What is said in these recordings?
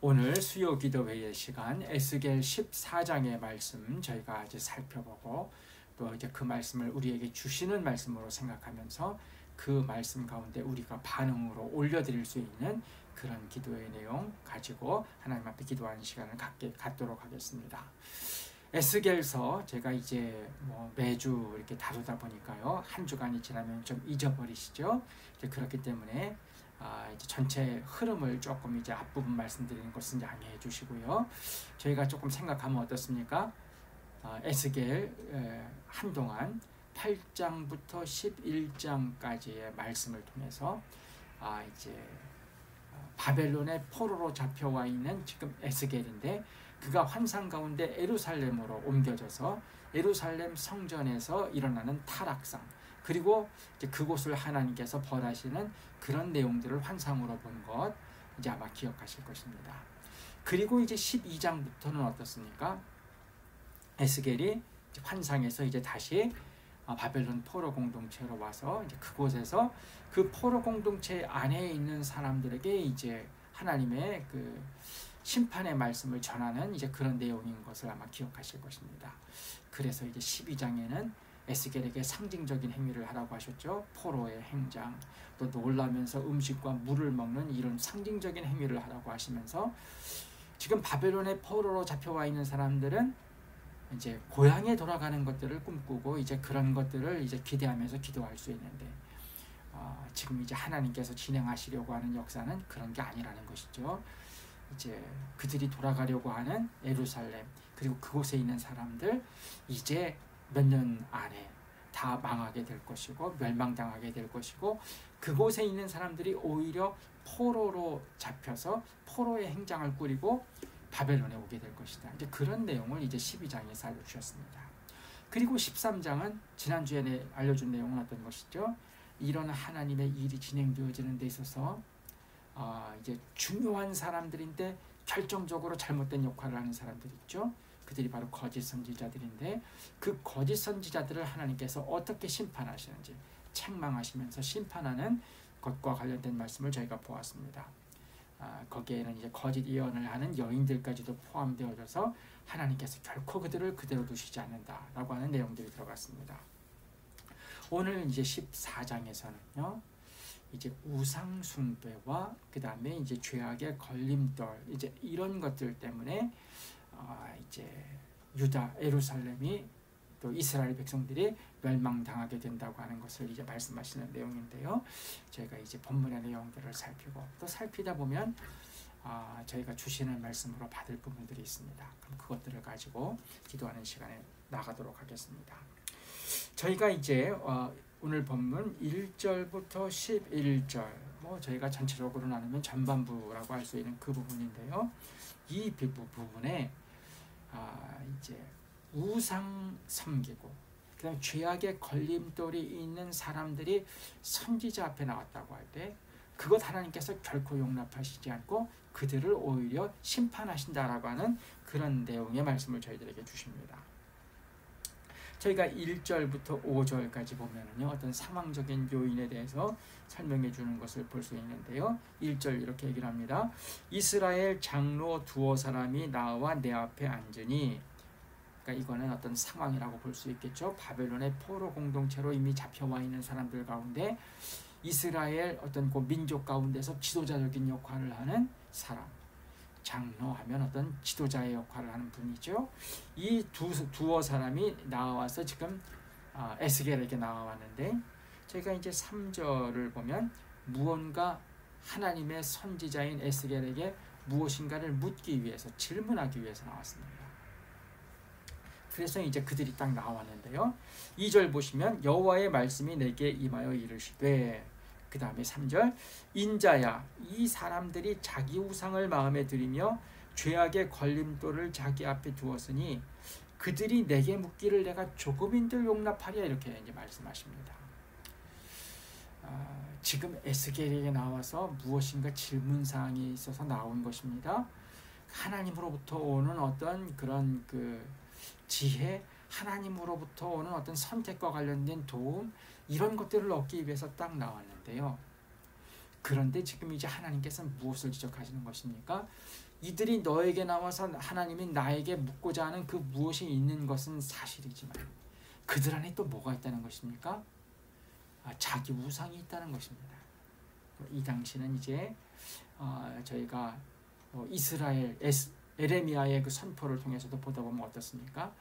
오늘 수요 기도회의 시간 에스겔 14장의 말씀 저희가 이제 살펴보고 또 이제 그 말씀을 우리에게 주시는 말씀으로 생각하면서 그 말씀 가운데 우리가 반응으로 올려드릴 수 있는 그런 기도의 내용 가지고 하나님 앞에 기도하는 시간을 갖도록 하겠습니다. 에스겔서 제가 이제 매주 이렇게 다루다 보니까요, 한 주간이 지나면 좀 잊어버리시죠. 이제 그렇기 때문에 이제 전체 흐름을 조금 이제 앞부분 말씀드리는 것은 양해해 주시고요. 저희가 조금 생각하면 어떻습니까? 에스겔 한동안 8장부터 11장까지의 말씀을 통해서 이제 바벨론의 포로로 잡혀와 있는 지금 에스겔인데, 그가 환상 가운데 예루살렘으로 옮겨져서 예루살렘 성전에서 일어나는 타락상, 그리고 이제 그곳을 하나님께서 벌하시는 그런 내용들을 환상으로 본 것 이제 아마 기억하실 것입니다. 그리고 이제 12장부터는 어떻습니까? 에스겔이 환상에서 이제 다시 바벨론 포로 공동체로 와서 이제 그곳에서 그 포로 공동체 안에 있는 사람들에게 이제 하나님의 그 심판의 말씀을 전하는 이제 그런 내용인 것을 아마 기억하실 것입니다. 그래서 이제 12장에는 에스겔에게 상징적인 행위를 하라고 하셨죠. 포로의 행장, 또 놀라면서 음식과 물을 먹는 이런 상징적인 행위를 하라고 하시면서, 지금 바벨론의 포로로 잡혀와 있는 사람들은 이제 고향에 돌아가는 것들을 꿈꾸고 이제 그런 것들을 이제 기대하면서 기도할 수 있는데, 지금 이제 하나님께서 진행하시려고 하는 역사는 그런 게 아니라는 것이죠. 이제 그들이 돌아가려고 하는 예루살렘, 그리고 그곳에 있는 사람들 이제 몇 년 안에 다 망하게 될 것이고 멸망당하게 될 것이고, 그곳에 있는 사람들이 오히려 포로로 잡혀서 포로의 행장을 꾸리고 바벨론에 오게 될 것이다. 이제 그런 내용을 이제 12장에서 알려주셨습니다. 그리고 13장은 지난주에 알려준 내용은 어떤 것이죠? 이런 하나님의 일이 진행되어지는 데 있어서 이제 중요한 사람들인데 결정적으로 잘못된 역할을 하는 사람들 있죠. 그들이 바로 거짓 선지자들인데, 그 거짓 선지자들을 하나님께서 어떻게 심판하시는지 책망하시면서 심판하는 것과 관련된 말씀을 저희가 보았습니다. 거기에는 이제 거짓 예언을 하는 여인들까지도 포함되어져서 하나님께서 결코 그들을 그대로 두시지 않는다라고 하는 내용들이 들어갔습니다. 오늘 이제 14장에서는요, 이제 우상 숭배와 그 다음에 이제 죄악의 걸림돌, 이제 이런 것들 때문에 이제 유다, 예루살렘이 또 이스라엘 백성들이 멸망당하게 된다고 하는 것을 이제 말씀하시는 내용인데요. 저희가 이제 본문의 내용들을 살피고 또 살피다 보면 저희가 주시는 말씀으로 받을 부분들이 있습니다. 그럼 그것들을 가지고 기도하는 시간에 나가도록 하겠습니다. 저희가 이제 오늘 본문 1절부터 11절, 저희가 전체적으로 나누면 전반부라고 할 수 있는 그 부분인데요. 이 부분에 이제 우상 섬기고 그다음 죄악의 걸림돌이 있는 사람들이 선지자 앞에 나왔다고 할 때, 그것 하나님께서 결코 용납하시지 않고 그들을 오히려 심판하신다라고 하는 그런 내용의 말씀을 저희들에게 주십니다. 저희가 1절부터 5절까지 보면은요, 어떤 상황적인 요인에 대해서 설명해 주는 것을 볼 수 있는데요. 1절 이렇게 얘기를 합니다. 이스라엘 장로 두어 사람이 나와 내 앞에 앉으니, 그러니까 이거는 어떤 상황이라고 볼 수 있겠죠. 바벨론의 포로 공동체로 이미 잡혀와 있는 사람들 가운데 이스라엘 어떤 그 민족 가운데서 지도자적인 역할을 하는 사람, 장로하면 어떤 지도자의 역할을 하는 분이죠. 이 두어 사람이 나와서 지금 에스겔에게 나와왔는데, 저희가 이제 3절을 보면 무언가 하나님의 선지자인 에스겔에게 무엇인가를 묻기 위해서, 질문하기 위해서 나왔습니다. 그래서 이제 그들이 딱 나왔는데요. 2절 보시면 여호와의 말씀이 내게 임하여 이르시되, 그 다음에 3절, 인자야, 이 사람들이 자기 우상을 마음에 들이며 죄악의 걸림돌을 자기 앞에 두었으니 그들이 내게 묻기를 내가 조금인들 용납하랴, 이렇게 이제 말씀하십니다. 지금 에스겔에게 나와서 무엇인가 질문사항이 있어서 나온 것입니다. 하나님으로부터 오는 어떤 그런 그 지혜, 하나님으로부터 오는 어떤 선택과 관련된 도움, 이런 것들을 얻기 위해서 딱 나왔는데요. 그런데 지금 이제 하나님께서는 무엇을 지적하시는 것입니까? 이들이 너에게 나와서 하나님이 나에게 묻고자 하는 그 무엇이 있는 것은 사실이지만 그들 안에 또 뭐가 있다는 것입니까? 자기 우상이 있다는 것입니다. 이 당시는 이제 저희가 이스라엘 에레미야의 그 선포를 통해서도 보다 보면 어떻습니까?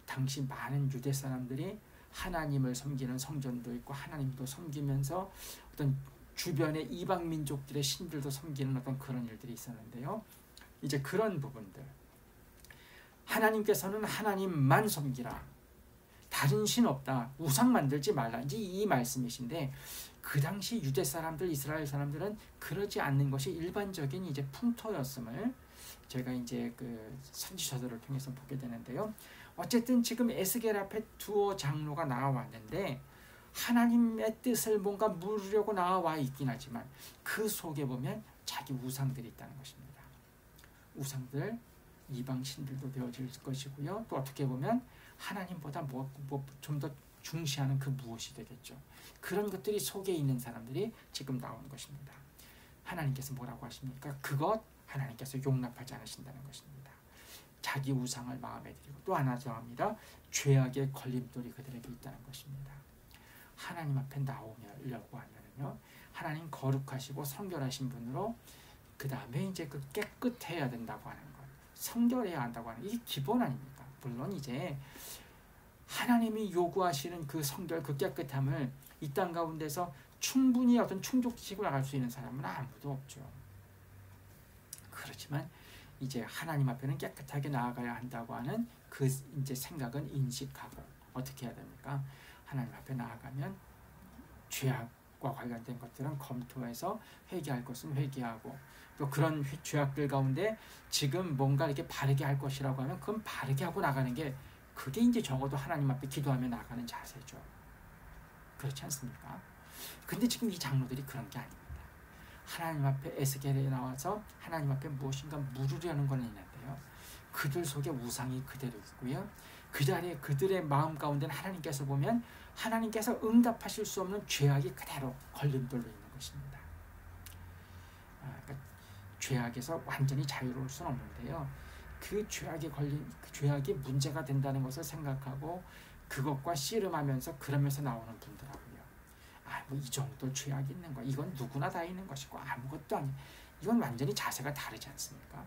당시 많은 유대 사람들이 하나님을 섬기는 성전도 있고 하나님도 섬기면서 어떤 주변의 이방 민족들의 신들도 섬기는 어떤 그런 일들이 있었는데요. 이제 그런 부분들, 하나님께서는 하나님만 섬기라, 다른 신 없다, 우상 만들지 말라, 이제 이 말씀이신데, 그 당시 유대 사람들, 이스라엘 사람들은 그러지 않는 것이 일반적인 이제 풍토였음을 제가 이제 그 선지서들을 통해서 보게 되는데요. 어쨌든 지금 에스겔 앞에 두어 장로가 나와왔는데 하나님의 뜻을 뭔가 물으려고 나와 있긴 하지만 그 속에 보면 자기 우상들이 있다는 것입니다. 우상들, 이방 신들도 되어질 것이고요. 또 어떻게 보면 하나님보다 좀 더 중시하는 그 무엇이 되겠죠. 그런 것들이 속에 있는 사람들이 지금 나오는 것입니다. 하나님께서 뭐라고 하십니까? 그것 하나님께서 용납하지 않으신다는 것입니다. 자기 우상을 마음에 들이고 또 하나 더합니다. 죄악의 걸림돌이 그들에게 있다는 것입니다. 하나님 앞에 나오려고 하면요, 하나님 거룩하시고 성결하신 분으로 그 다음에 이제 그 깨끗해야 된다고 하는 것, 성결해야 한다고 하는, 이게 기본 아닙니까? 물론 이제 하나님이 요구하시는 그 성결, 그 깨끗함을 이 땅 가운데서 충분히 어떤 충족시키고 나갈 수 있는 사람은 아무도 없죠. 그렇지만 이제 하나님 앞에는 깨끗하게 나아가야 한다고 하는 그 이제 생각은 인식하고 어떻게 해야 됩니까? 하나님 앞에 나아가면 죄악과 관련된 것들은 검토해서 회개할 것은 회개하고, 또 그런 죄악들 가운데 지금 뭔가 이렇게 바르게 할 것이라고 하면 그건 바르게 하고 나가는 게, 그게 이제 적어도 하나님 앞에 기도하며 나가는 자세죠. 그렇지 않습니까? 근데 지금 이 장로들이 그런 게 아닙니다. 하나님 앞에 에스겔에 나와서 하나님 앞에 무엇인가 물으려는 건 있는데요, 그들 속에 우상이 그대로 있고요, 그 자리에 그들의 마음 가운데는 하나님께서 보면 하나님께서 응답하실 수 없는 죄악이 그대로 걸림돌로 있는 것입니다. 그러니까 죄악에서 완전히 자유로울 수는 없는데요, 그 죄악이 문제가 된다는 것을 생각하고 그것과 씨름하면서 그러면서 나오는 분들하고요, 뭐 이 정도 죄악이 있는 거, 이건 누구나 다 있는 것이고 아무것도 아니, 이건 완전히 자세가 다르지 않습니까?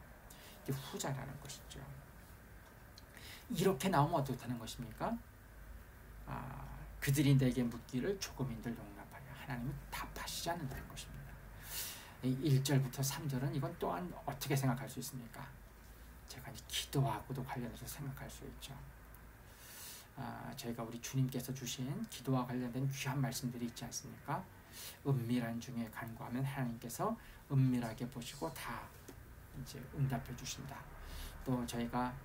이게 후자라는 것이죠. 이렇게 나오면 어떻게 하는 것입니까? 그들이 내게 묻기를 조금인들 용납하여, 하나님은 답하시지 않는다는 것입니다. 1절부터 3절은 이건 또한 어떻게 생각할 수 있습니까? 제가 이제 기도하고도 관련해서 생각할 수 있죠. 저희가 우리 주님께서 주신 기도와 관련된 귀한 말씀들이 있지 않습니까? 은밀한 중에 간구하면 하나님께서 은밀하게 보시고 다 이제 응답해 주신다. 또 저희가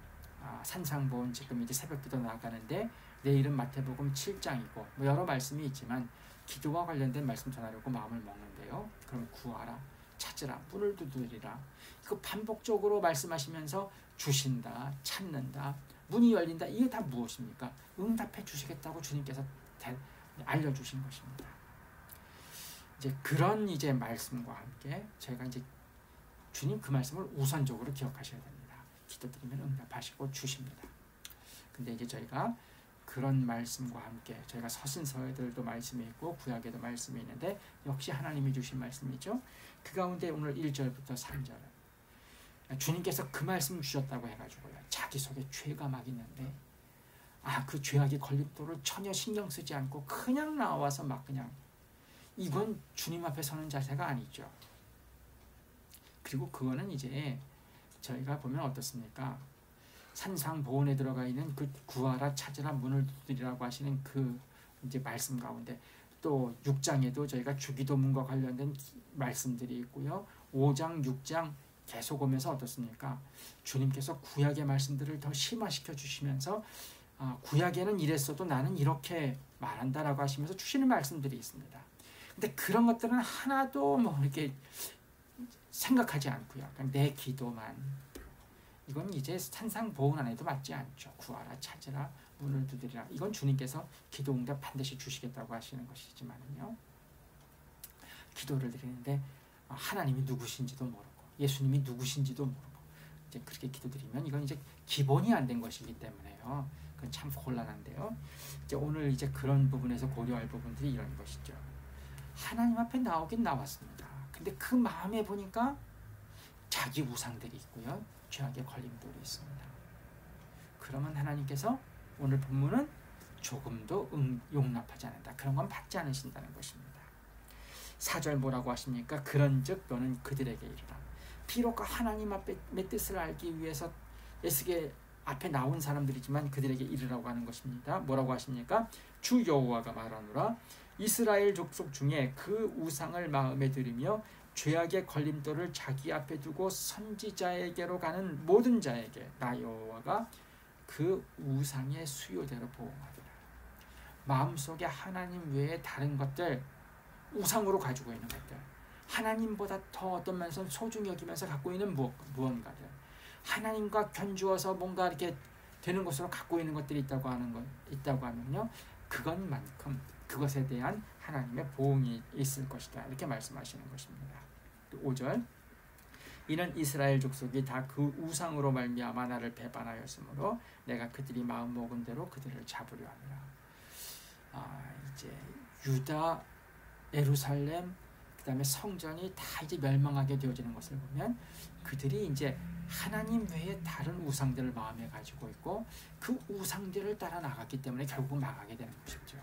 산상보온 지금 이제 새벽기도 나가는데 내일은 마태복음 7장이고 뭐 여러 말씀이 있지만 기도와 관련된 말씀 전하려고 마음을 먹는데요. 그럼 구하라, 찾으라, 문을 두드리라. 이거 반복적으로 말씀하시면서 주신다, 찾는다, 문이 열린다. 이게 다 무엇입니까? 응답해 주시겠다고 주님께서 알려주신 것입니다. 이제 그런 이제 말씀과 함께 저희가 이제 주님 그 말씀을 우선적으로 기억하셔야 됩니다. 기도드리면 응답하시고 주십니다. 근데 이제 저희가 그런 말씀과 함께 저희가 서신서에도 말씀이 있고 구약에도 말씀이 있는데 역시 하나님이 주신 말씀이죠. 그 가운데 오늘 1절부터 3절은 주님께서 그 말씀 주셨다고 해가지고요, 자기 속에 죄가 막 있는데 그 죄악의 걸림돌을 전혀 신경 쓰지 않고 그냥 나와서 막 그냥, 이건 주님 앞에 서는 자세가 아니죠. 그리고 그거는 이제 저희가 보면 어떻습니까? 산상보온에 들어가 있는 그 구하라, 찾으라, 문을 두드리라고 하시는 그 이제 말씀 가운데 또 6장에도 저희가 주기도문과 관련된 말씀들이 있고요. 5장, 6장 계속 오면서 어떻습니까? 주님께서 구약의 말씀들을 더 심화시켜 주시면서 구약에는 이랬어도 나는 이렇게 말한다라고 하시면서 주시는 말씀들이 있습니다. 근데 그런 것들은 하나도 뭐 이렇게 생각하지 않고요. 그냥 내 기도만, 이건 이제 산상보온 안에도 맞지 않죠. 구하라, 찾으라, 문을 두드리라. 이건 주님께서 기도 응답 반드시 주시겠다고 하시는 것이지만요, 기도를 드리는데 하나님이 누구신지도 모르고 예수님이 누구신지도 모르고 이제 그렇게 기도드리면 이건 이제 기본이 안 된 것이기 때문에요. 그건 참 곤란한데요. 이제 오늘 이제 그런 부분에서 고려할 부분들이 이런 것이죠. 하나님 앞에 나오긴 나왔습니다. 근데 그 마음에 보니까 자기 우상들이 있고요. 죄악의 걸림돌이 있습니다. 그러면 하나님께서 오늘 본문은 조금도 용납하지 않는다. 그런 건 받지 않으신다는 것입니다. 4절 뭐라고 하십니까? 그런즉 너는 그들에게 이르라. 비록 하나님 앞에 뜻을 알기 위해서 에스겔 앞에 나온 사람들이지만 그들에게 이르라고 하는 것입니다. 뭐라고 하십니까? 주 여호와가 말하노라. 이스라엘 족속 중에 그 우상을 마음에 들이며 죄악의 걸림돌을 자기 앞에 두고 선지자에게로 가는 모든 자에게 나 여호와가 그 우상의 수요대로 보응하리라. 마음속에 하나님 외에 다른 것들, 우상으로 가지고 있는 것들, 하나님보다 더 어떤 면에서 소중히 여기면서 갖고 있는 무언가들, 하나님과 견주어서 뭔가 이렇게 되는 것으로 갖고 있는 것들이 있다고 하면요, 그것만큼 그것에 대한 하나님의 보응이 있을 것이다. 이렇게 말씀하시는 것입니다. 5절 이는 이스라엘 족속이 다 그 우상으로 말미암아 나를 배반하였으므로 내가 그들이 마음 먹은 대로 그들을 잡으려 함이라. 이제 유다, 예루살렘, 그 다음에 성전이 다 이제 멸망하게 되어지는 것을 보면 그들이 이제 하나님 외에 다른 우상들을 마음에 가지고 있고 그 우상들을 따라 나갔기 때문에 결국 망하게 되는 것이죠.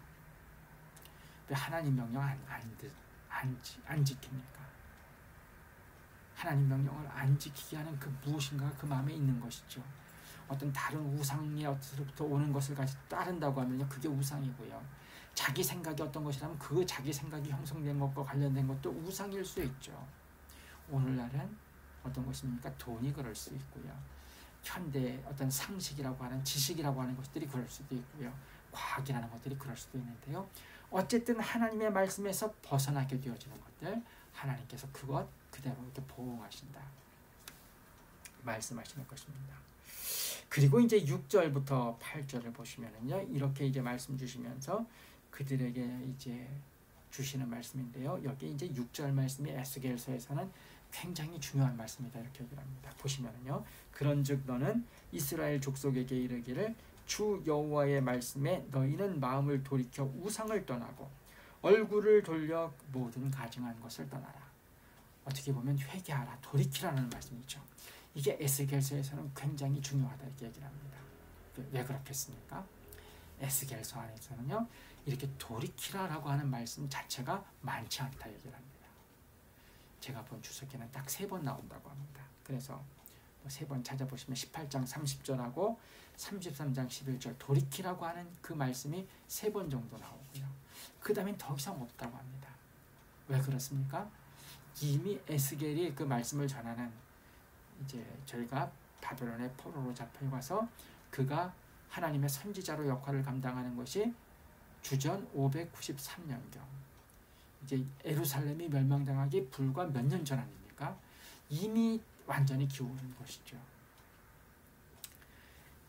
왜 하나님 명령 안 지킵니까? 하나님 명령을 안 지키게 하는 그 무엇인가가 그 마음에 있는 것이죠. 어떤 다른 우상의 어디서부터 오는 것을 같이 따른다고 하면요, 그게 우상이고요. 자기 생각이 어떤 것이라면 그 자기 생각이 형성된 것과 관련된 것도 우상일 수 있죠. 오늘날은 어떤 것입니까? 돈이 그럴 수 있고요. 현대 어떤 상식이라고 하는 지식이라고 하는 것들이 그럴 수도 있고요. 과학이라는 것들이 그럴 수도 있는데요. 어쨌든 하나님의 말씀에서 벗어나게 되어지는 것들, 하나님께서 그것 그대로 이렇게 보응하신다 말씀하시는 것입니다. 그리고 이제 6절부터 8절을 보시면은요, 이렇게 이제 말씀 주시면서 그들에게 이제 주시는 말씀인데요. 여기 이제 6절 말씀이 에스겔서에서는 굉장히 중요한 말씀이다 이렇게 얘기를 합니다. 보시면은요, 그런즉 너는 이스라엘 족속에게 이르기를 주 여호와의 말씀에 너희는 마음을 돌이켜 우상을 떠나고 얼굴을 돌려 모든 가증한 것을 떠나라. 어떻게 보면 회개하라, 돌이키라는 말씀이죠. 이게 에스겔서에서는 굉장히 중요하다 이렇게 얘기를 합니다. 왜 그렇겠습니까? 에스겔서 안에서는요, 이렇게 돌이키라라고 하는 말씀 자체가 많지 않다 얘기를 합니다. 제가 본 주석에는 딱 3번 나온다고 합니다. 그래서 3번 찾아보시면 18장 30절하고 33장 11절 돌이키라고 하는 그 말씀이 3번 정도 나오고요. 그 다음엔 더 이상 없다고 합니다. 왜 그렇습니까? 이미 에스겔이 그 말씀을 전하는, 이제 저희가 바벨론의 포로로 잡혀가서 그가 하나님의 선지자로 역할을 감당하는 것이 주전 593년경, 이제 예루살렘이 멸망당하기 불과 몇 년 전 아닙니까? 이미 완전히 기울은 것이죠.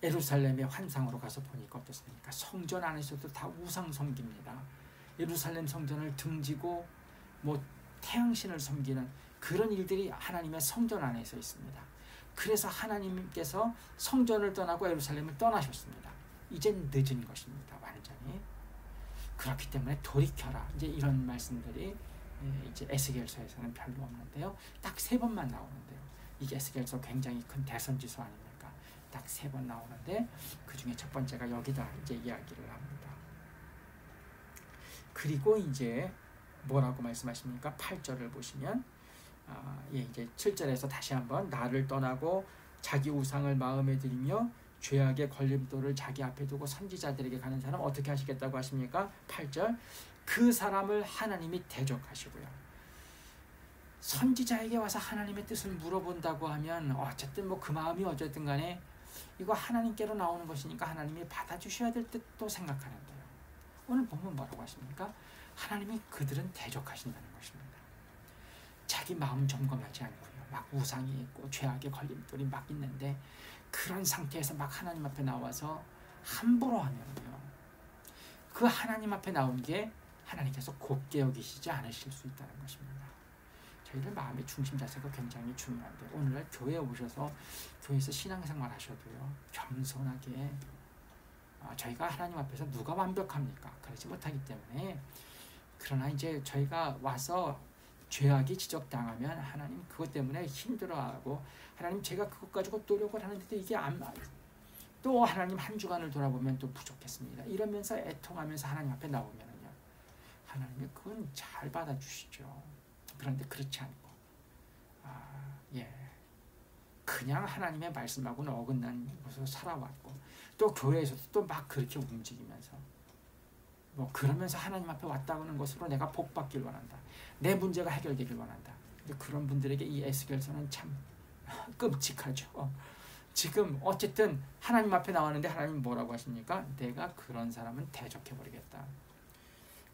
예루살렘의 환상으로 가서 보니까 어떻습니까? 성전 안에서도 다 우상 섬깁니다. 예루살렘 성전을 등지고 태양신을 섬기는 그런 일들이 하나님의 성전 안에서 있습니다. 그래서 하나님께서 성전을 떠나고 예루살렘을 떠나셨습니다. 이젠 늦은 것입니다. 완전히. 그렇기 때문에 돌이켜라. 이제 이런 말씀들이 이제 에스겔서에서는 별로 없는데요. 딱 3번만 나오는데요. 이게 에스겔서 굉장히 큰 대선지서 아닙니까? 딱 3번 나오는데 그 중에 첫 번째가 여기다 이제 이야기를 합니다. 그리고 이제 뭐라고 말씀하십니까? 8절을 보시면 이제 7절에서 다시 한번 나를 떠나고 자기 우상을 마음에 들이며 죄악의 걸림돌을 자기 앞에 두고 선지자들에게 가는 사람 어떻게 하시겠다고 하십니까? 8절 그 사람을 하나님이 대적하시고요. 선지자에게 와서 하나님의 뜻을 물어본다고 하면 어쨌든 그 마음이 어쨌든 간에 이거 하나님께로 나오는 것이니까 하나님이 받아주셔야 될 뜻도 생각하는데요. 오늘 보면 뭐라고 하십니까? 하나님이 그들은 대적하신다는 것입니다. 자기 마음 점검하지 않고요. 막 우상이 있고 죄악의 걸림돌이 막 있는데 그런 상태에서 막 하나님 앞에 나와서 함부로 하면요. 그 하나님 앞에 나온 게 하나님께서 곱게 여기시지 않으실 수 있다는 것입니다. 저희들 마음의 중심 자세가 굉장히 중요한데 오늘날 교회에 오셔서 교회에서 신앙생활 하셔도요 겸손하게 저희가 하나님 앞에서 누가 완벽합니까? 그러지 못하기 때문에 그러나 이제 저희가 와서 죄악이 지적당하면 하나님 그것 때문에 힘들어하고 하나님 제가 그것 가지고 노력을 하는데도 이게 안 맞아요. 또 하나님 한 주간을 돌아보면 또 부족했습니다. 이러면서 애통하면서 하나님 앞에 나오면은요 하나님이 그건 잘 받아주시죠. 그런데 그렇지 않고 그냥 하나님의 말씀하고는 어긋난 곳으로 살아왔고 또 교회에서도 또 막 그렇게 움직이면서 뭐 그러면서 하나님 앞에 왔다는 것으로 내가 복 받길 원한다. 내 문제가 해결되길 원한다. 근데 그런 분들에게 이 에스겔서는 참 끔찍하죠. 지금 어쨌든 하나님 앞에 나왔는데 하나님 뭐라고 하십니까? 내가 그런 사람은 대적해버리겠다.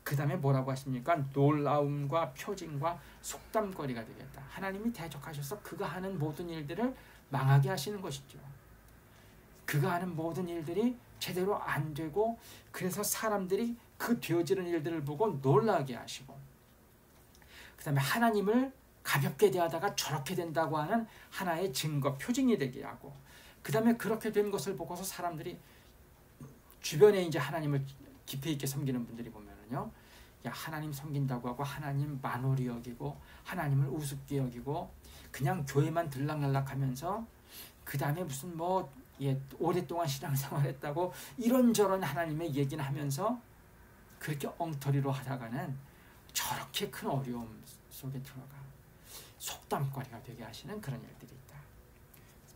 그 다음에 뭐라고 하십니까? 놀라움과 표징과 속담거리가 되겠다. 하나님이 대적하셔서 그가 하는 모든 일들을 망하게 하시는 것이죠. 그가 하는 모든 일들이 제대로 안 되고 그래서 사람들이 그 되어지는 일들을 보고 놀라게 하시고 그 다음에 하나님을 가볍게 대하다가 저렇게 된다고 하는 하나의 증거, 표징이 되게 하고 그 다음에 그렇게 된 것을 보고서 사람들이 주변에 이제 하나님을 깊이 있게 섬기는 분들이 보면은요, 야 하나님 섬긴다고 하고 하나님 만홀히 여기고 하나님을 우습게 여기고 그냥 교회만 들락날락하면서 그 다음에 무슨 뭐 오랫동안 신앙생활했다고 이런저런 하나님의 얘기는 하면서 그렇게 엉터리로 하다가는 저렇게 큰 어려움 속에 들어가 속담거리가 되게 하시는 그런 일들이 있다.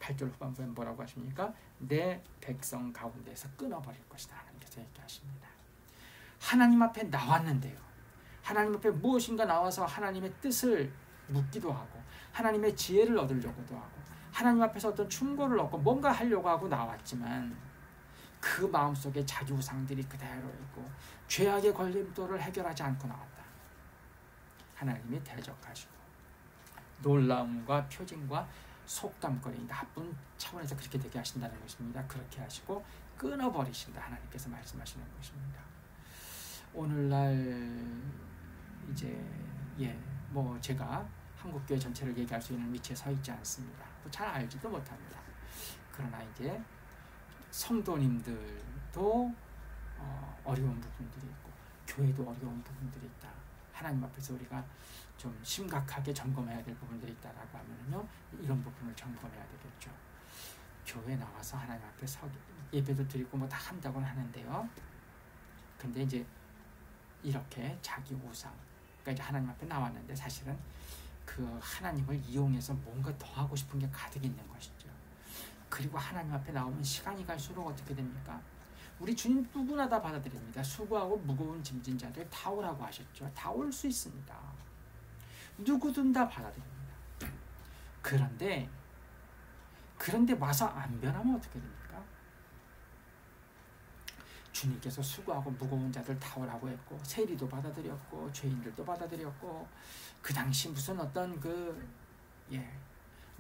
8절 후반부에 뭐라고 하십니까? 내 백성 가운데서 끊어버릴 것이다. 하나님께서 얘기하십니다. 하나님 앞에 나왔는데요. 하나님 앞에 무엇인가 나와서 하나님의 뜻을 묻기도 하고 하나님의 지혜를 얻으려고도 하고 하나님 앞에서 어떤 충고를 얻고 뭔가 하려고 하고 나왔지만 그 마음속에 자기 우상들이 그대로 있고 죄악의 걸림돌을 해결하지 않고 나왔다. 하나님이 대적하시고 놀라움과 표징과 속담거리 나쁜 차원에서 그렇게 되게 하신다는 것입니다. 그렇게 하시고 끊어버리신다. 하나님께서 말씀하시는 것입니다. 오늘날 이제 뭐 제가 한국교회 전체를 얘기할 수 있는 위치에 서 있지 않습니다. 또 잘 알지도 못합니다. 그러나 이제 성도님들도 어려운 부분들이 있고 교회도 어려운 부분들이 있다. 하나님 앞에서 우리가 좀 심각하게 점검해야 될 부분들이 있다라고 하면요, 이런 부분을 점검해야 되겠죠. 교회 나와서 하나님 앞에 예배도 드리고 뭐 다 한다고는 하는데요. 근데 이제 이렇게 자기 우상, 그러니까 이제 하나님 앞에 나왔는데 사실은 그 하나님을 이용해서 뭔가 더 하고 싶은 게 가득 있는 것이죠. 그리고 하나님 앞에 나오면 시간이 갈수록 어떻게 됩니까? 우리 주님 누구나 다 받아들입니다. 수고하고 무거운 짐진 자들 다 오라고 하셨죠. 다 올 수 있습니다. 누구든 다 받아들입니다. 그런데 와서 안 변하면 어떻게 됩니까? 주님께서 수고하고 무거운 자들 다 오라고 했고 세리도 받아들였고 죄인들도 받아들였고 그 당시 무슨 어떤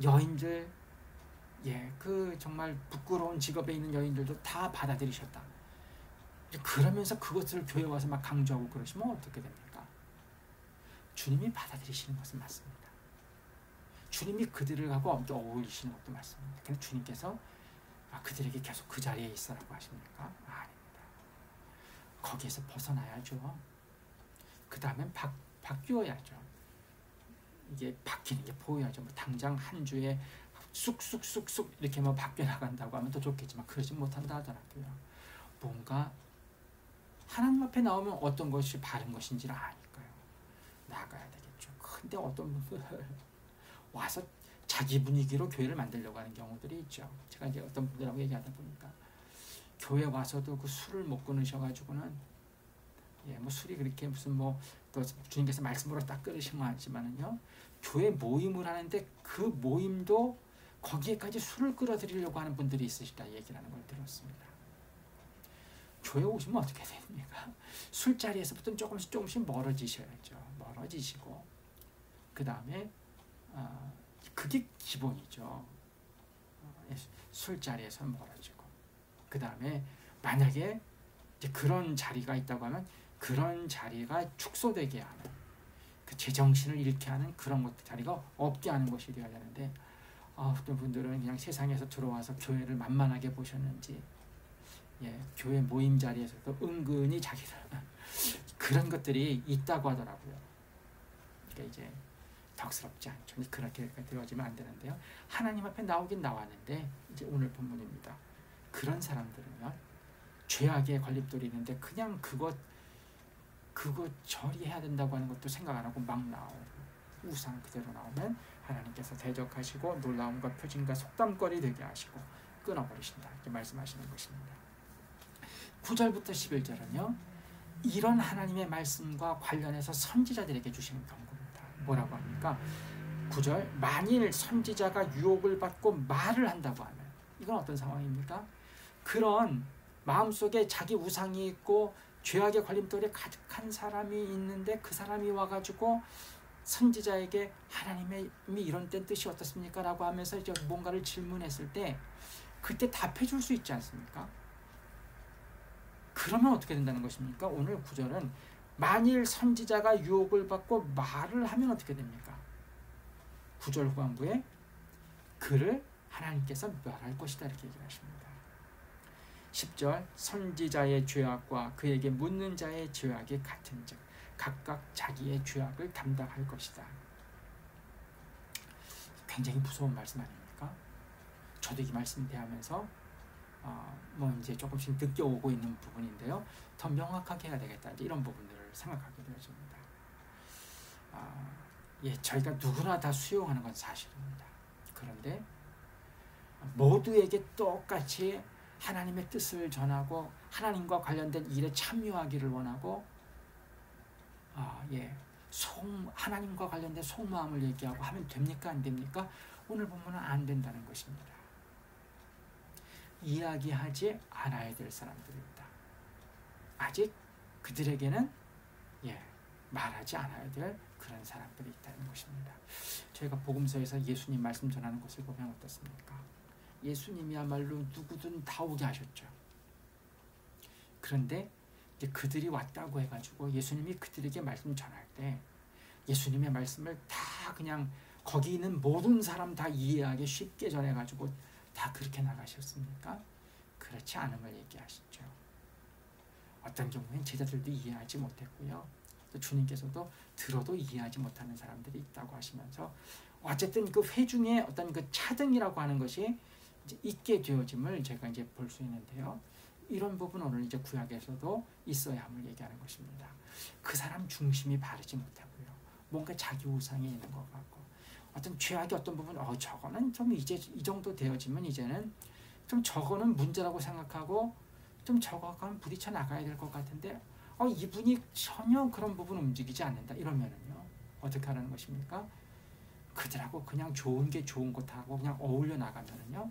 여인들 그 정말 부끄러운 직업에 있는 여인들도 다 받아들이셨다. 그러면서 그것을 교회에 와서 막 강조하고 그러시면 어떻게 됩니까? 주님이 받아들이시는 것은 맞습니다. 주님이 그들을 하고 엄청 어울리시는 것도 맞습니다. 근데 주님께서 그들에게 계속 그 자리에 있으라고 하십니까? 아닙니다. 거기에서 벗어나야죠. 그 다음엔 바뀌어야죠. 이게 바뀌는 게 보여야죠. 뭐 당장 한 주에 쑥쑥쑥쑥 이렇게 뭐 바뀌어 나간다고 하면 더 좋겠지만 그러지 못한다 하더라고요. 뭔가 하나님 앞에 나오면 어떤 것이 바른 것인지를 아니까요. 나가야 되겠죠. 근데 어떤 분들 와서 자기 분위기로 교회를 만들려고 하는 경우들이 있죠. 제가 이제 어떤 분들하고 얘기하다 보니까 교회 와서도 그 술을 못 끊으셔가지고는 뭐 술이 그렇게 무슨 뭐 또 주님께서 말씀으로 딱 끊으시면 하지만은요, 교회 모임을 하는데 그 모임도 거기에까지 술을 끌어들이려고 하는 분들이 있으시다 얘기라는 걸 들었습니다. 교회 오시면 어떻게 됩니까? 술자리에서부터 조금씩 멀어지셔야죠. 멀어지시고 그 다음에 그게 기본이죠. 술자리에서 멀어지고 그 다음에 만약에 이제 그런 자리가 있다고 하면 그런 자리가 축소되게 하는 그 제정신을 잃게 하는 그런 것 자리가 없게 하는 것이 되어야 되는데 어떤 분들은 그냥 세상에서 들어와서 교회를 만만하게 보셨는지 교회 모임 자리에서도 은근히 자기들 그런 것들이 있다고 하더라고요. 그러니까 이제 덕스럽지 않죠. 그렇게 되어지면 안 되는데요. 하나님 앞에 나오긴 나왔는데 이제 오늘 본문입니다. 그런 사람들은요, 죄악의 걸림돌이 있는데 그냥 그거 처리해야 된다고 하는 것도 생각 안 하고 막 나오고, 우상 그대로 나오면 하나님께서 대적하시고 놀라움과 표징과 속담거리 되게 하시고 끊어버리신다, 이렇게 말씀하시는 것입니다. 9절부터 11절은요, 이런 하나님의 말씀과 관련해서 선지자들에게 주시는 경고입니다. 뭐라고 합니까? 9절, 만일 선지자가 유혹을 받고 말을 한다고 하면, 이건 어떤 상황입니까? 그런 마음속에 자기 우상이 있고 죄악의 걸림돌에 가득한 사람이 있는데, 그 사람이 와가지고 선지자에게 하나님이 이런 땐 뜻이 어떻습니까? 라고 하면서 이제 뭔가를 질문했을 때 그때 답해 줄 수 있지 않습니까? 그러면 어떻게 된다는 것입니까? 오늘 9절은 만일 선지자가 유혹을 받고 말을 하면 어떻게 됩니까? 9절 후반부에 그를 하나님께서 멸할 것이다, 이렇게 얘기를 하십니다. 10절, 선지자의 죄악과 그에게 묻는 자의 죄악이 같은즉 각각 자기의 죄악을 담당할 것이다. 굉장히 무서운 말씀 아닙니까? 저도 이 말씀 대하면서 이제 조금씩 느껴오고 있는 부분인데요. 더 명확하게 해야 되겠다, 이런 부분들을 생각하게 되어집니다. 저희가 누구나 다 수용하는 건 사실입니다. 그런데 모두에게 똑같이 하나님의 뜻을 전하고 하나님과 관련된 일에 참여하기를 원하고 하나님과 관련된 속마음을 얘기하고 하면 됩니까? 안 됩니까? 오늘 보면은 안 된다는 것입니다. 이야기하지 않아야 될 사람들입니다. 아직 그들에게는 말하지 않아야 될 그런 사람들이 있다는 것입니다. 저희가 복음서에서 예수님 말씀 전하는 것을 보면 어떻습니까? 예수님이야말로 누구든 다 오게 하셨죠. 그런데 이제 그들이 왔다고 해가지고 예수님이 그들에게 말씀 전할 때 예수님의 말씀을 다 그냥 거기 있는 모든 사람 다 이해하기 쉽게 전해가지고 다 그렇게 나가셨습니까? 그렇지 않음을 얘기하시죠. 어떤 경우엔 제자들도 이해하지 못했고요. 또 주님께서도 들어도 이해하지 못하는 사람들이 있다고 하시면서 어쨌든 그 회중의 어떤 그 차등이라고 하는 것이 이제 있게 되어짐을 제가 이제 볼 수 있는데요. 이런 부분 오늘 이제 구약에서도 있어야 함을 얘기하는 것입니다. 그 사람 중심이 바르지 못하고요. 뭔가 자기 우상이 있는 것 같고 어떤 죄악의 어떤 부분 저거는 좀 이제 이 정도 되어지면 이제는 좀 저거는 문제라고 생각하고 좀 저거가 부딪혀 나가야 될 것 같은데 이분이 전혀 그런 부분 움직이지 않는다, 이러면은요 어떻게 하라는 것입니까? 그들하고 그냥 좋은 게 좋은 것하고 그냥 어울려 나가면은요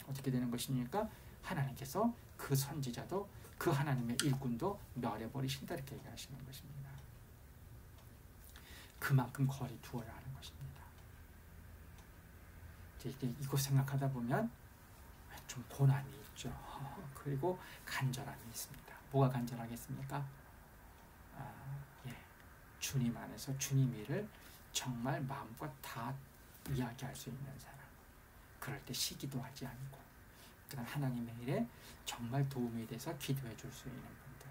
어떻게 되는 것입니까? 하나님께서 그 선지자도 그 하나님의 일꾼도 멸해버리신다, 이렇게 얘기하시는 것입니다. 그만큼 거리 두어야 하는 것입니다. 이제 이거 생각하다 보면 좀 고난이 있죠. 그리고 간절함이 있습니다. 뭐가 간절하겠습니까? 주님 안에서 주님 일을 정말 마음껏 다 이야기할 수 있는 사람. 그럴 때 시기도 하지 않고 그런 하나님의 일에 정말 도움이 돼서 기도해 줄 수 있는 분들.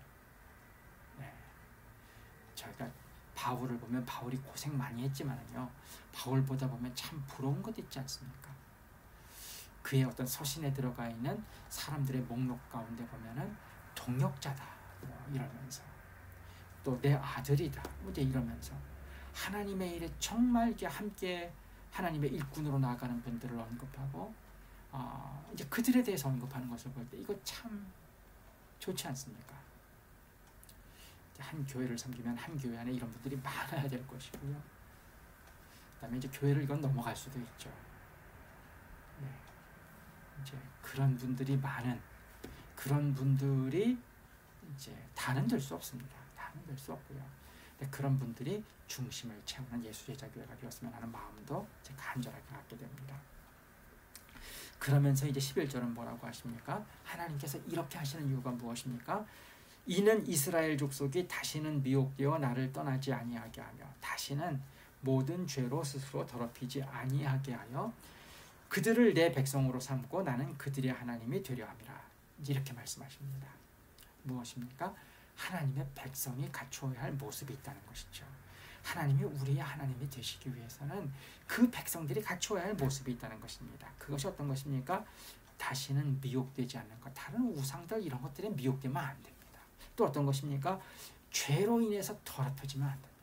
저희가 바울을 보면 바울이 고생 많이 했지만요, 바울 보다 보면 참 부러운 것 있지 않습니까? 그의 어떤 서신에 들어가 있는 사람들의 목록 가운데 보면은 동역자다 이러면서 또 내 아들이다 이제 이러면서 하나님의 일에 정말 이렇게 함께 하나님의 일꾼으로 나아가는 분들을 언급하고 이제 그들에 대해서 언급하는 것을 볼 때 이거 참 좋지 않습니까? 한 교회를 섬기면 한 교회 안에 이런 분들이 많아야 될 것이고요. 그다음에 이제 교회를 이건 넘어갈 수도 있죠. 이제 그런 분들이 많은 그런 분들이 이제 다는 될 수 없습니다. 다는 될 수 없고요. 근데 그런 분들이 중심을 채우는 예수제자교회가 되었으면 하는 마음도 이제 간절하게 갖게 됩니다. 그러면서 이제 11절은 뭐라고 하십니까? 하나님께서 이렇게 하시는 이유가 무엇입니까? 이는 이스라엘 족속이 다시는 미혹되어 나를 떠나지 아니하게 하며 다시는 모든 죄로 스스로 더럽히지 아니하게 하여 그들을 내 백성으로 삼고 나는 그들의 하나님이 되려 함이라. 이렇게 말씀하십니다. 무엇입니까? 하나님의 백성이 갖추어야 할 모습이 있다는 것이죠. 하나님이 우리의 하나님이 되시기 위해서는 그 백성들이 갖추어야 할 모습이 있다는 것입니다. 그것이 어떤 것입니까? 다시는 미혹되지 않는 것. 다른 우상들 이런 것들에 미혹되면 안 됩니다. 또 어떤 것입니까? 죄로 인해서 더럽혀지면 안 됩니다.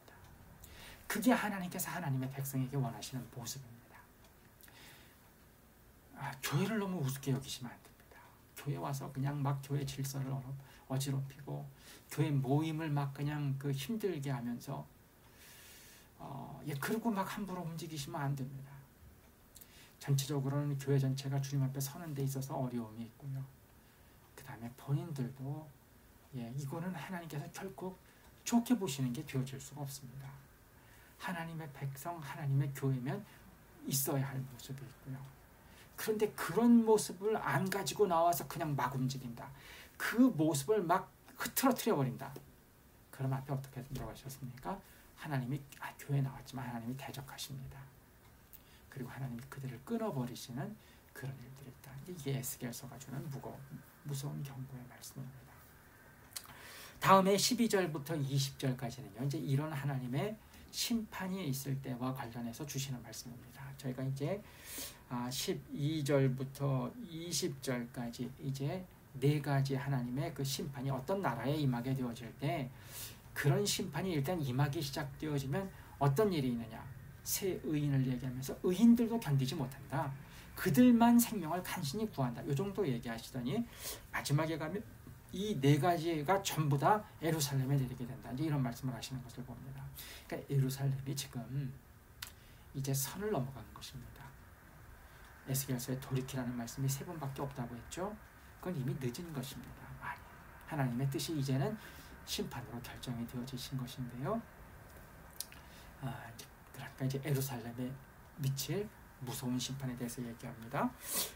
그게 하나님께서 하나님의 백성에게 원하시는 모습입니다. 교회를 너무 우습게 여기시면 안 됩니다. 교회 와서 그냥 막 교회 질서를 어지럽히고 교회 모임을 막 그냥 힘들게 하면서 그리고 막 함부로 움직이시면 안 됩니다. 전체적으로는 교회 전체가 주님 앞에 서는 데 있어서 어려움이 있고요. 그 다음에 본인들도 이거는 하나님께서 결코 좋게 보시는 게 되어질 수가 없습니다. 하나님의 백성, 하나님의 교회면 있어야 할 모습이 있고요. 그런데 그런 모습을 안 가지고 나와서 그냥 막 움직인다. 그 모습을 막 흐트러뜨려 버린다. 그럼 앞에 어떻게 들어가셨습니까? 하나님이 교회에 나왔지만 하나님이 대적하십니다. 그리고 하나님이 그들을 끊어버리시는 그런 일들이 있다. 이게 에스겔서가 주는 무서운 경고의 말씀입니다. 다음에 12절부터 20절까지는요. 이제 이런 하나님의 심판이 있을 때와 관련해서 주시는 말씀입니다. 저희가 이제 12절부터 20절까지 이제 네 가지 하나님의 그 심판이 어떤 나라에 임하게 되어질 때 그런 심판이 일단 임하기 시작되어지면 어떤 일이 있느냐. 새 의인을 얘기하면서 의인들도 견디지 못한다. 그들만 생명을 간신히 구한다. 이 정도 얘기하시더니 마지막에 가면 이 네 가지가 전부 다 예루살렘에 내리게 된다. 이런 말씀을 하시는 것을 봅니다. 그러니까 예루살렘이 지금 이제 선을 넘어가는 것입니다. 에스겔서에 돌이키라는 말씀이 3번밖에 없다고 했죠. 그건 이미 늦은 것입니다. 하나님의 뜻이 이제는 심판으로 결정이 되어지신 것인데요. 그러니까 이제 예루살렘에 미칠 무서운 심판에 대해서 얘기합니다.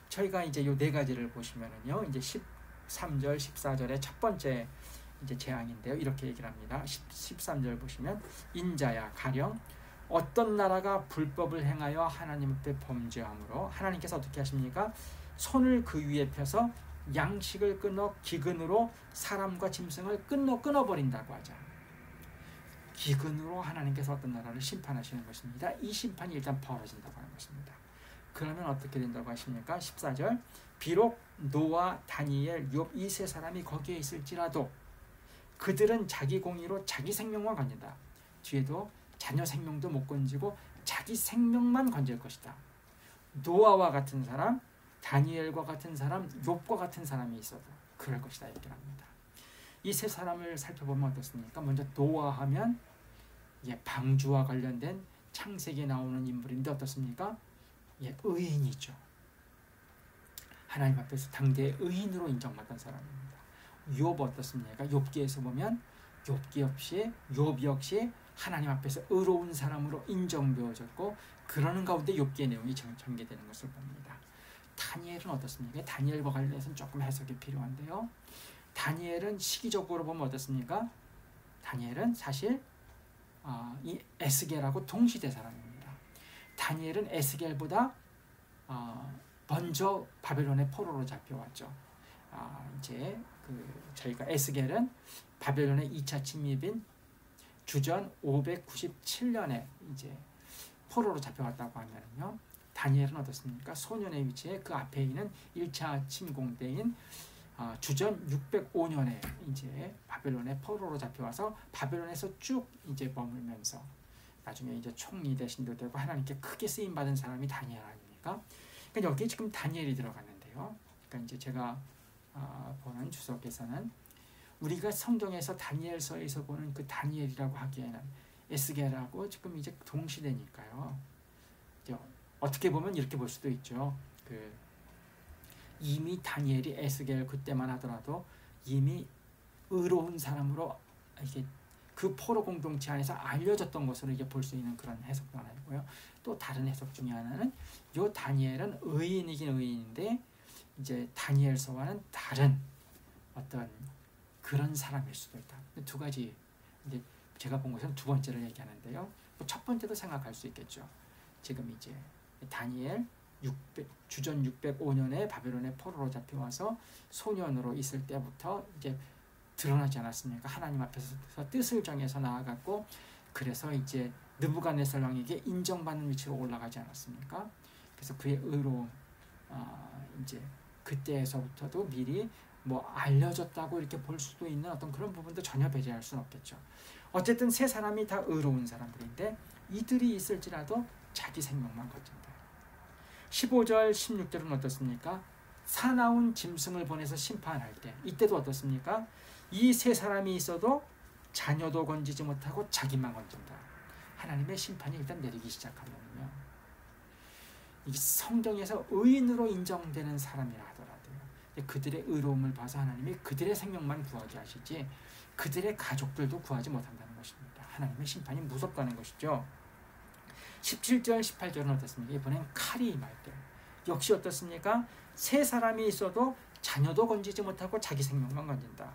저희가 이제 이 네 가지를 보시면은요, 이제 13절, 14절의 첫 번째 이제 재앙인데요. 이렇게 얘기를 합니다. 13절 보시면 인자야 가령 어떤 나라가 불법을 행하여 하나님 앞에 범죄함으로 하나님께서 어떻게 하십니까? 손을 그 위에 펴서 양식을 끊어 기근으로 사람과 짐승을 끊어버린다고 하죠. 기근으로 하나님께서 어떤 나라를 심판하시는 것입니다. 이 심판이 일단 벌어진다고 하는 것입니다. 그러면 어떻게 된다고 하십니까? 14절 비록 노아, 다니엘, 욥 이 세 사람이 거기에 있을지라도 그들은 자기 공의로 자기 생명만 건진다. 뒤에도 자녀 생명도 못 건지고 자기 생명만 건질 것이다. 노아와 같은 사람, 다니엘과 같은 사람, 욥과 같은 사람이 있어도 그럴 것이다 얘기를 합니다. 이 세 사람을 살펴보면 어떻습니까? 먼저 노아하면 방주와 관련된 창세기에 나오는 인물인데 어떻습니까? 의인이죠. 하나님 앞에서 당대의 의인으로 인정받던 사람입니다. 욥 어떻습니까? 욥기에서 보면 욥 역시 하나님 앞에서 의로운 사람으로 인정되어졌고 그러는 가운데 욥기의 내용이 전개되는 것을 봅니다. 다니엘은 어떻습니까? 다니엘과 관련해서는 조금 해석이 필요한데요. 다니엘은 시기적으로 보면 어떻습니까? 다니엘은 사실 이 에스겔하고 동시대 사람입니다. 다니엘은 에스겔보다 먼저 바벨론의 포로로 잡혀왔죠. 이제 저희가 에스겔은 바벨론의 2차 침입인 주전 597년에 이제 포로로 잡혀왔다고 하면요. 다니엘은 어떻습니까? 소년의 위치에 그 앞에 있는 1차 침공 때인 주전 605년에 이제 바벨론의 포로로 잡혀와서 바벨론에서 쭉 이제 머물면서 나중에 이제 총리 대신도 되고 하나님께 크게 쓰임 받은 사람이 다니엘 아닙니까? 그러니까 여기 지금 다니엘이 들어갔는데요. 그러니까 이제 제가 보는 주석에서는 우리가 성경에서 다니엘서에서 보는 그 다니엘이라고 하기에는 에스겔하고 지금 이제 동시대니까요. 이제 어떻게 보면 이렇게 볼 수도 있죠. 이미 다니엘이 에스겔 그때만 하더라도 이미 의로운 사람으로 이게 그 포로 공동체 안에서 알려졌던 것으로 이제 볼 수 있는 그런 해석도 하나 있고요. 또 다른 해석 중에 하나는 요 다니엘은 의인이긴 의인인데 이제 다니엘서와는 다른 어떤 그런 사람일 수도 있다. 두 가지 이제 제가 본 것은 두 번째를 얘기하는데요. 첫 번째도 생각할 수 있겠죠. 지금 이제 다니엘 주전 605년에 바벨론의 포로로 잡혀와서 소년으로 있을 때부터 이제 드러나지 않았습니까? 하나님 앞에서 뜻을 정해서 나아갔고, 그래서 이제 느부갓네살 왕에게 인정받는 위치로 올라가지 않았습니까? 그래서 그의 의로 이제 그때에서부터도 미리 뭐 알려졌다고 이렇게 볼 수도 있는 어떤 그런 부분도 전혀 배제할 수는 없겠죠. 어쨌든 세 사람이 다 의로운 사람들인데 이들이 있을지라도 자기 생명만 거친다. 15절 16절은 어떻습니까? 사나운 짐승을 보내서 심판할 때 이때도 어떻습니까? 이 세 사람이 있어도 자녀도 건지지 못하고 자기만 건진다. 하나님의 심판이 일단 내리기 시작하면요, 이게 성경에서 의인으로 인정되는 사람이라 하더라도요, 그들의 의로움을 봐서 하나님이 그들의 생명만 구하게 하시지 그들의 가족들도 구하지 못한다는 것입니다. 하나님의 심판이 무섭다는 것이죠. 17절 18절은 어떻습니까? 이번엔 칼이 임할 때 역시 어떻습니까? 세 사람이 있어도 자녀도 건지지 못하고 자기 생명만 건진다.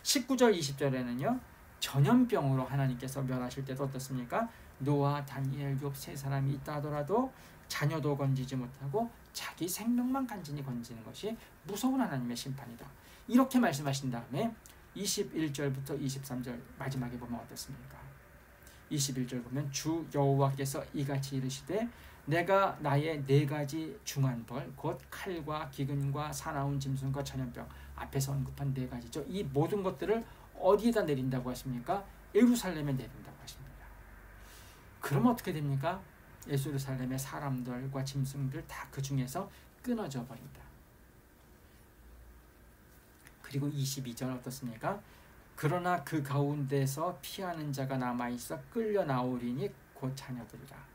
19절 20절에는요, 전염병으로 하나님께서 멸하실 때도 어떻습니까? 노아, 다니엘, 욥 세 사람이 있다 하더라도 자녀도 건지지 못하고 자기 생명만 간신히 건지는 것이 무서운 하나님의 심판이다. 이렇게 말씀하신 다음에 21절부터 23절 마지막에 보면 어떻습니까? 21절 보면 주 여호와께서 이같이 이르시되 내가 나의 네 가지 중한 벌 곧 칼과 기근과 사나운 짐승과 전염병, 앞에서 언급한 네 가지죠. 이 모든 것들을 어디에다 내린다고 하십니까? 예루살렘에 내린다고 하십니다. 그럼 어떻게 됩니까? 예루살렘의 사람들과 짐승들 다 그 중에서 끊어져 버린다. 그리고 22절 어떻습니까? 그러나 그 가운데서 피하는 자가 남아있어 끌려 나오리니 곧 자녀들이라.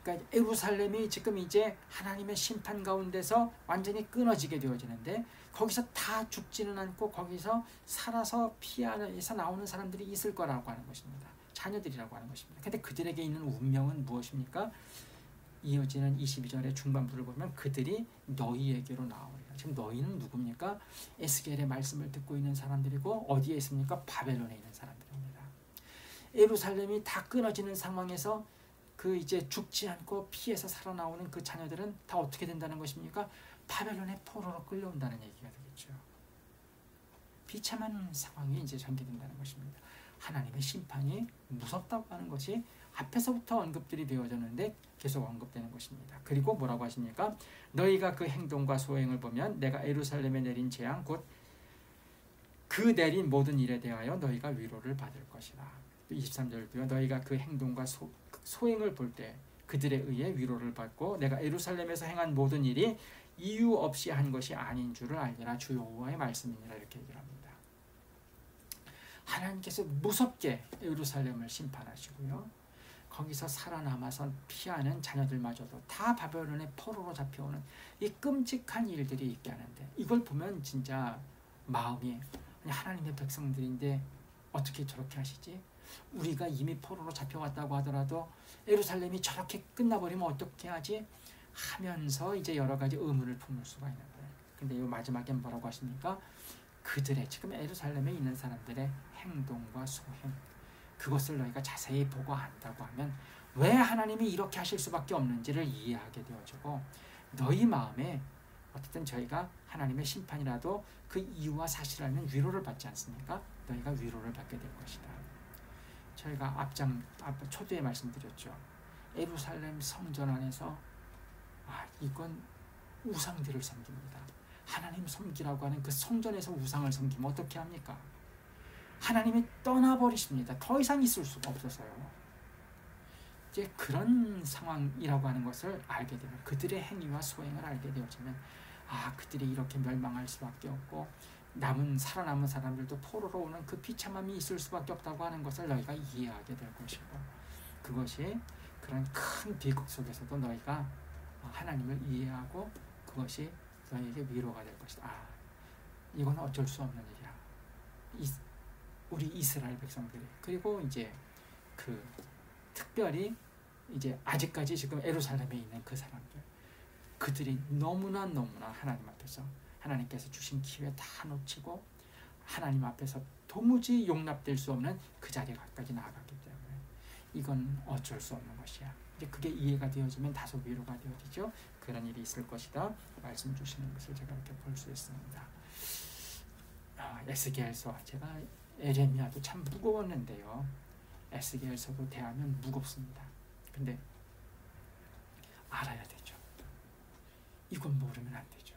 그러니까 예루살렘이 지금 이제 하나님의 심판 가운데서 완전히 끊어지게 되어지는데, 거기서 다 죽지는 않고 거기서 살아서 피해서 나오는 사람들이 있을 거라고 하는 것입니다. 자녀들이라고 하는 것입니다. 근데 그들에게 있는 운명은 무엇입니까? 이어지는 22절의 중반부를 보면 그들이 너희에게로 나오리라. 지금 너희는 누굽니까? 에스겔의 말씀을 듣고 있는 사람들이고 어디에 있습니까? 바벨론에 있는 사람들입니다. 예루살렘이 다 끊어지는 상황에서 그 이제 죽지 않고 피해서 살아나오는 그 자녀들은 다 어떻게 된다는 것입니까? 바벨론의 포로로 끌려온다는 얘기가 되겠죠. 비참한 상황이 이제 전개된다는 것입니다. 하나님의 심판이 무섭다고 하는 것이 앞에서부터 언급들이 되어졌는데 계속 언급되는 것입니다. 그리고 뭐라고 하십니까? 너희가 그 행동과 소행을 보면 내가 예루살렘에 내린 재앙 곧 그 내린 모든 일에 대하여 너희가 위로를 받을 것이라. 23절도요. 너희가 그 행동과 소행을 볼 때 그들에 의해 위로를 받고 내가 예루살렘에서 행한 모든 일이 이유 없이 한 것이 아닌 줄을 알리라. 주 여호와의 말씀이니라. 이렇게 얘기를 합니다. 하나님께서 무섭게 예루살렘을 심판하시고요, 거기서 살아남아서 피하는 자녀들마저도 다 바벨론의 포로로 잡혀오는 이 끔찍한 일들이 있게 하는데, 이걸 보면 진짜 마음이, 하나님의 백성들인데 어떻게 저렇게 하시지? 우리가 이미 포로로 잡혀왔다고 하더라도 예루살렘이 저렇게 끝나버리면 어떻게 하지? 하면서 이제 여러 가지 의문을 품을 수가 있는 거예요. 근데 이 마지막에 뭐라고 하십니까? 그들의, 지금 예루살렘에 있는 사람들의 행동과 소행, 그것을 너희가 자세히 보고 안다고 하면 왜 하나님이 이렇게 하실 수밖에 없는지를 이해하게 되어지고, 너희 마음에 어쨌든 저희가 하나님의 심판이라도 그 이유와 사실을 알면 위로를 받지 않습니까? 너희가 위로를 받게 될 것이다. 저희가 초두에 말씀드렸죠. 예루살렘 성전 안에서 이건 우상들을 섬깁니다. 하나님 섬기라고 하는 그 성전에서 우상을 섬기면 어떻게 합니까? 하나님이 떠나버리십니다. 더 이상 있을 수가 없어서요. 이제 그런 상황이라고 하는 것을 알게 되면, 그들의 행위와 소행을 알게 되어지면 그들이 이렇게 멸망할 수밖에 없고 살아남은 사람들도 포로로 오는 그 비참함이 있을 수밖에 없다고 하는 것을 너희가 이해하게 될 것이고, 그것이 그런 큰 비극 속에서도 너희가 하나님을 이해하고 그것이 너희에게 위로가 될 것이다. 이건 어쩔 수 없는 일이야. 우리 이스라엘 백성들이, 그리고 이제 그 특별히 이제 아직까지 지금 예루살렘에 있는 그 사람들, 그들이 너무나 하나님 앞에서 하나님께서 주신 기회 다 놓치고 하나님 앞에서 도무지 용납될 수 없는 그 자리까지 나아갔기 때문에 이건 어쩔 수 없는 것이야. 이제 그게 이해가 되어지면 다소 위로가 되어지죠. 그런 일이 있을 것이다 말씀 주시는 것을 제가 이렇게 볼 수 있습니다. 에스겔서, 제가 에레미야도 참 무거웠는데요. 에스겔서도 대하면 무겁습니다. 근데 알아야 되죠. 이건 모르면 안 되죠.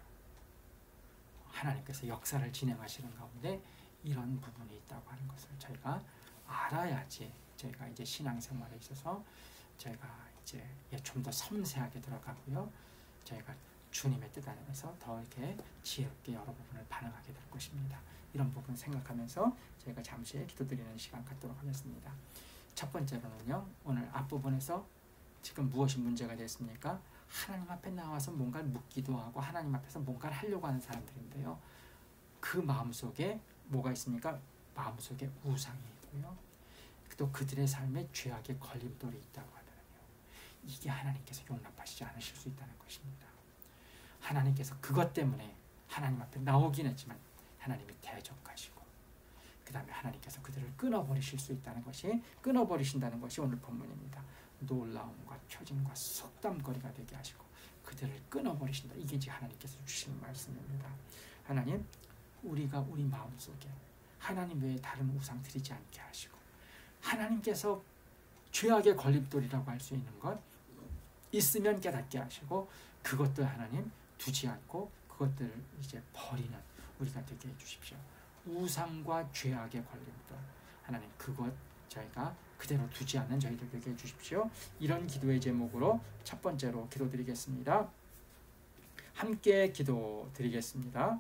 하나님께서 역사를 진행하시는 가운데 이런 부분이 있다고 하는 것을 저희가 알아야지 저희가 이제 신앙생활에 있어서 저희가 이제 좀 더 섬세하게 들어가고요. 저희가 주님의 뜻 안에서 더 이렇게 지혜롭게 여러 부분을 반응하게 될 것입니다. 이런 부분 생각하면서 저희가 잠시 기도드리는 시간 갖도록 하겠습니다. 첫 번째로는요, 오늘 앞부분에서 지금 무엇이 문제가 됐습니까? 하나님 앞에 나와서 뭔가를 묻기도 하고 하나님 앞에서 뭔가를 하려고 하는 사람들인데요. 그 마음속에 뭐가 있습니까? 마음속에 우상이 있고요. 또 그들의 삶에 죄악의 걸림돌이 있다고 하면요. 이게 하나님께서 용납하시지 않으실 수 있다는 것입니다. 하나님께서 그것 때문에 하나님 앞에 나오긴 했지만 하나님이 대적하시고 그 다음에 하나님께서 그들을 끊어버리실 수 있다는 것이, 끊어버리신다는 것이 오늘 본문입니다. 놀라움과 표징과 속담거리가 되게 하시고 그들을 끊어버리신다. 이게 이제 하나님께서 주시는 말씀입니다. 하나님, 우리가 우리 마음속에 하나님 외에 다른 우상 드리지 않게 하시고 하나님께서 죄악의 걸림돌이라고 할 수 있는 것 있으면 깨닫게 하시고 그것들 하나님 두지 않고 그것들을 이제 버리는 우리가 되게 해주십시오. 우상과 죄악의 걸림돌 하나님, 그것 저희가 그대로 두지 않는 저희들 되게 해주십시오. 이런 기도의 제목으로 첫 번째로 기도드리겠습니다. 함께 기도드리겠습니다.